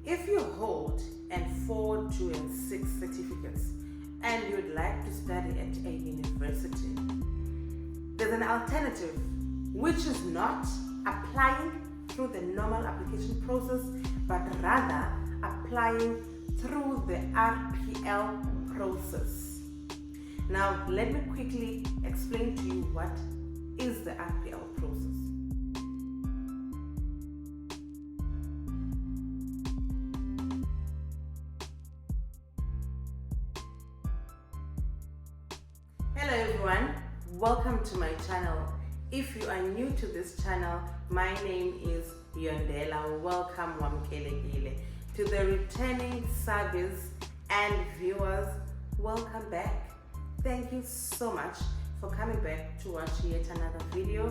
If you hold N4, 2, and 6 certificates and you'd like to study at a university, there's an alternative, which is not applying through the normal application process, but rather applying through the RPL process. Now, let me quickly explain to you what is the RPL process. Hello everyone, welcome to my channel. If you are new to this channel, my name is Yondela. Welcome Wamkelekile. To the returning subs and viewers, welcome back. Thank you so much for coming back to watch yet another video,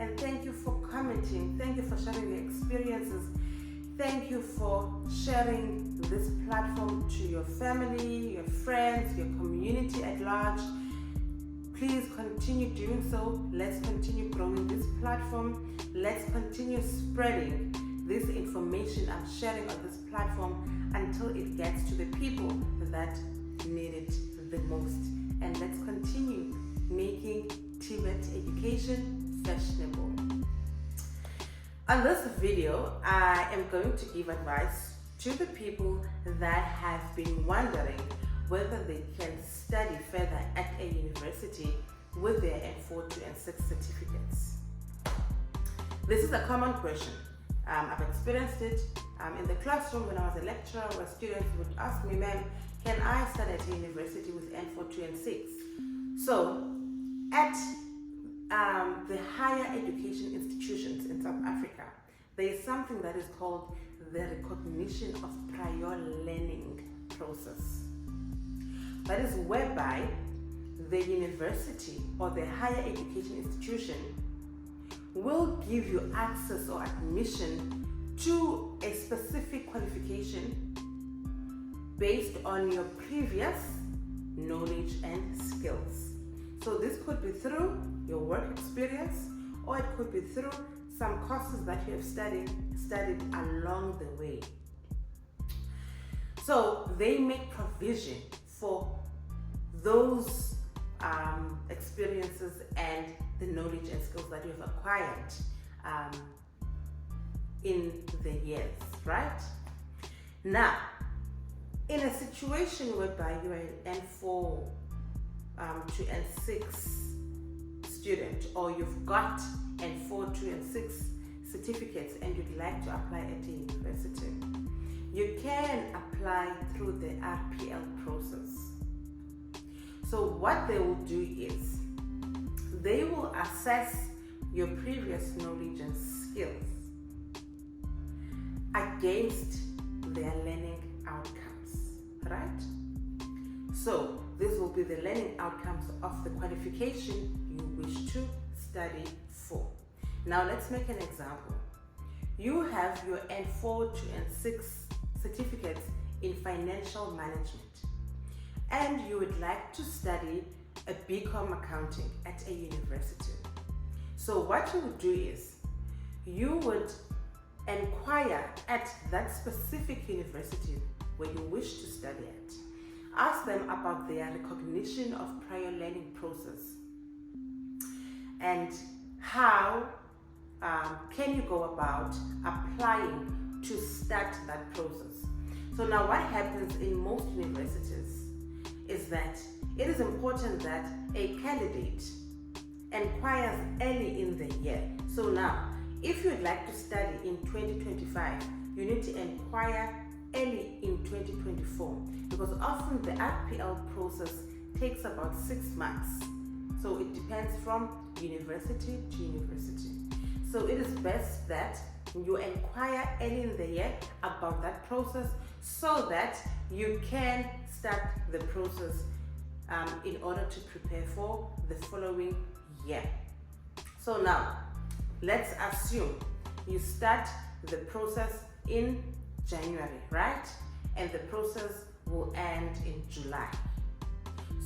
and thank you for commenting, thank you for sharing your experiences, thank you for sharing this platform to your family, your friends, your community at large. Please continue doing so. Let's continue growing this platform. Let's continue spreading this information I'm sharing on this platform until it gets to the people that need it the most. And let's continue making Tibet education fashionable. On this video, I am going to give advice to the people that have been wondering whether they can study further at a university with their N4, 2, and 6 certificates. This is a common question. I've experienced it in the classroom when I was a lecturer, where students would ask me, "Ma'am, can I study at a university with N4, 2, and 6? So, at the higher education institutions in South Africa, there is something that is called the recognition of prior learning process. That is whereby the university or the higher education institution will give you access or admission to a specific qualification based on your previous knowledge and skills. So this could be through your work experience, or it could be through some courses that you have studied along the way. So they make provision for those experiences and the knowledge and skills that you have acquired in the years, right? Now, in a situation whereby you are an N4, 2, and 6 student, or you've got N4, 2, and 6 certificates and you'd like to apply at a university, you can apply through the RPL process. So what they will do is they will assess your previous knowledge and skills against their learning outcomes, right? So this will be the learning outcomes of the qualification you wish to study for. Now let's make an example. You have your N4, 2, and 6 certificates in financial management, and you would like to study a BCom accounting at a university. So what you would do is you would inquire at that specific university where you wish to study at. Ask them about their recognition of prior learning process and how can you go about applying to start that process. So now what happens in most universities is that it is important that a candidate inquires early in the year. So now, if you'd like to study in 2025, you need to inquire early in 2024, because often the RPL process takes about 6 months. So it depends from university to university. So it is best that you inquire early in the year about that process so that you can start the process in order to prepare for the following year. So now, let's assume you start the process in January, right? And the process will end in July.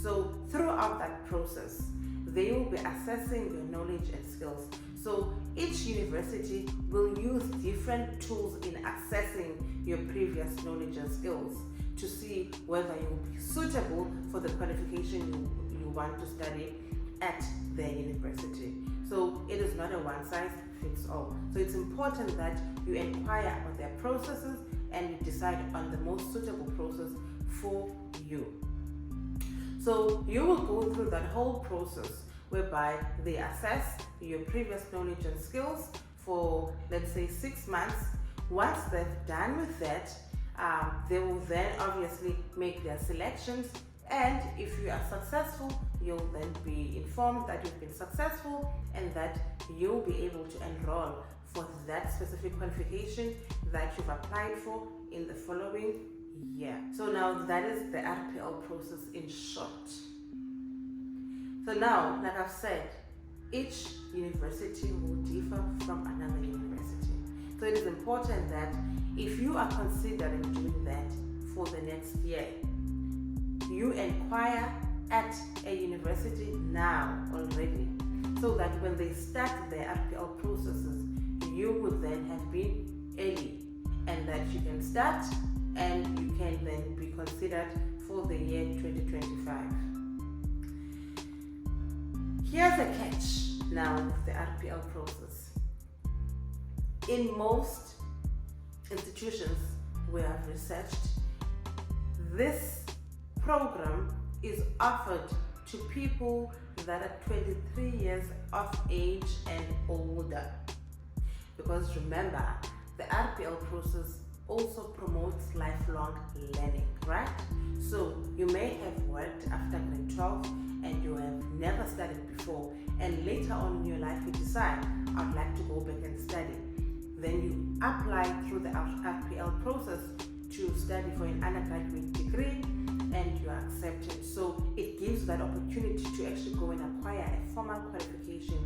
So throughout that process, they will be assessing your knowledge and skills So each university will use different tools in assessing your previous knowledge and skills to see whether you'll be suitable for the qualification you want to study at their university. So it is not a one-size-fits-all. So it's important that you inquire about their processes and you decide on the most suitable process for you. So you will go through that whole process whereby they assess your previous knowledge and skills for, let's say, 6 months. Once they've done with that, they will then obviously make their selections, and if you are successful, you'll then be informed that you've been successful and that you'll be able to enroll for that specific qualification that you've applied for in the following year. So now that is the RPL process in short. So now, like I've said, each university will differ from another university. So it is important that if you are considering doing that for the next year, you inquire at a university now already, so that when they start their RPL processes, you would then have been early, and that you can start and you can then be considered for the year 2025. Here's a catch now with the RPL process. In most institutions we have researched, this program is offered to people that are 23 years of age and older. Because remember, the RPL process also promotes lifelong learning, right? So you may have worked after grade 12 and you have never studied before, and later on in your life you decide, I'd like to go back and study. Then you apply through the RPL process to study for an undergraduate degree, and you are accepted. So it gives that opportunity to actually go and acquire a formal qualification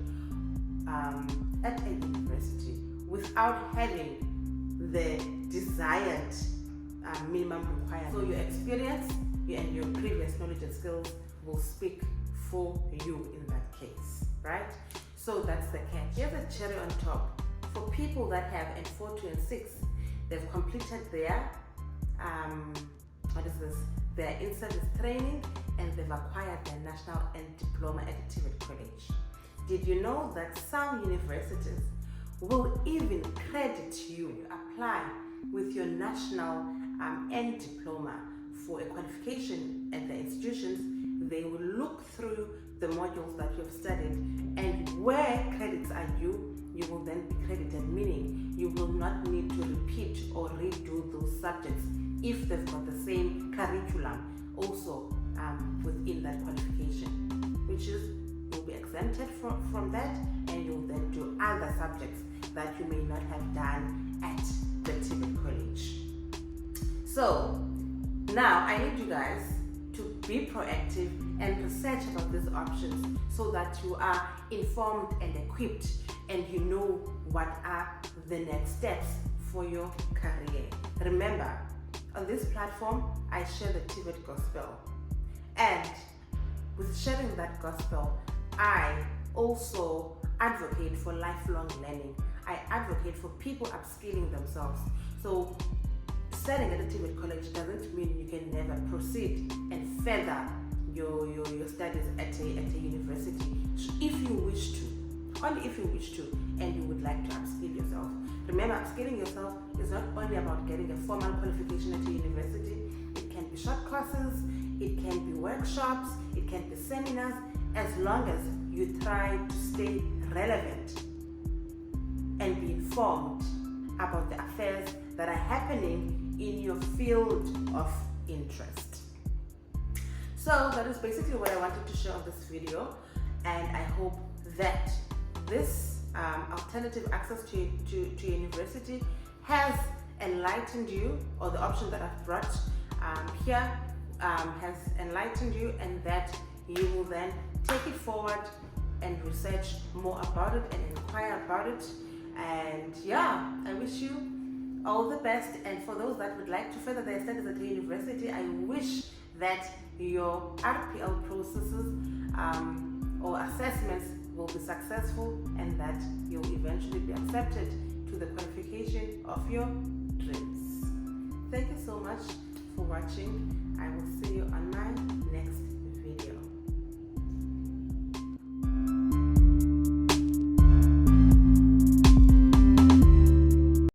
at a university without having the desired minimum requirement. So your experience and your previous knowledge and skills will speak for you in that case, right? So that's the catch. Here's a cherry on top. For people that have N4 to N6, they've completed their their in-service training, and they've acquired their national end diploma at TVET College. Did you know that some universities will even credit you apply with your national end diploma for a qualification at the institutions? They will look through the modules that you have studied, and where credits are due, you will then be credited, meaning you will not need to repeat or redo those subjects if they've got the same curriculum also within that qualification, which is you'll be exempted from that, and you'll then do other subjects that you may not have done at the TVET College. So now I need you guys to be proactive and research about these options so that you are informed and equipped, and you know what are the next steps for your career. Remember, on this platform, I share the TVET gospel, and with sharing that gospel, I also advocate for lifelong learning. I advocate for people upskilling themselves. So studying at a TVET College doesn't mean you can never proceed and further your studies at a university. If you wish to, only if you wish to, and you would like to upskill yourself. Remember, upskilling yourself is not only about getting a formal qualification at a university. It can be short courses, it can be workshops, it can be seminars, as long as you try to stay relevant and be informed about the affairs that are happening in your field of interest. So that is basically what I wanted to share on this video, and I hope that this alternative access to university has enlightened you, or the option that I've brought here has enlightened you, and that you will then take it forward and research more about it and inquire about it. And yeah, I wish you all the best. And for those that would like to further their studies at the university, I wish that your RPL processes or assessments will be successful and that you'll eventually be accepted to the qualification of your dreams. Thank you so much for watching. I will see you on my next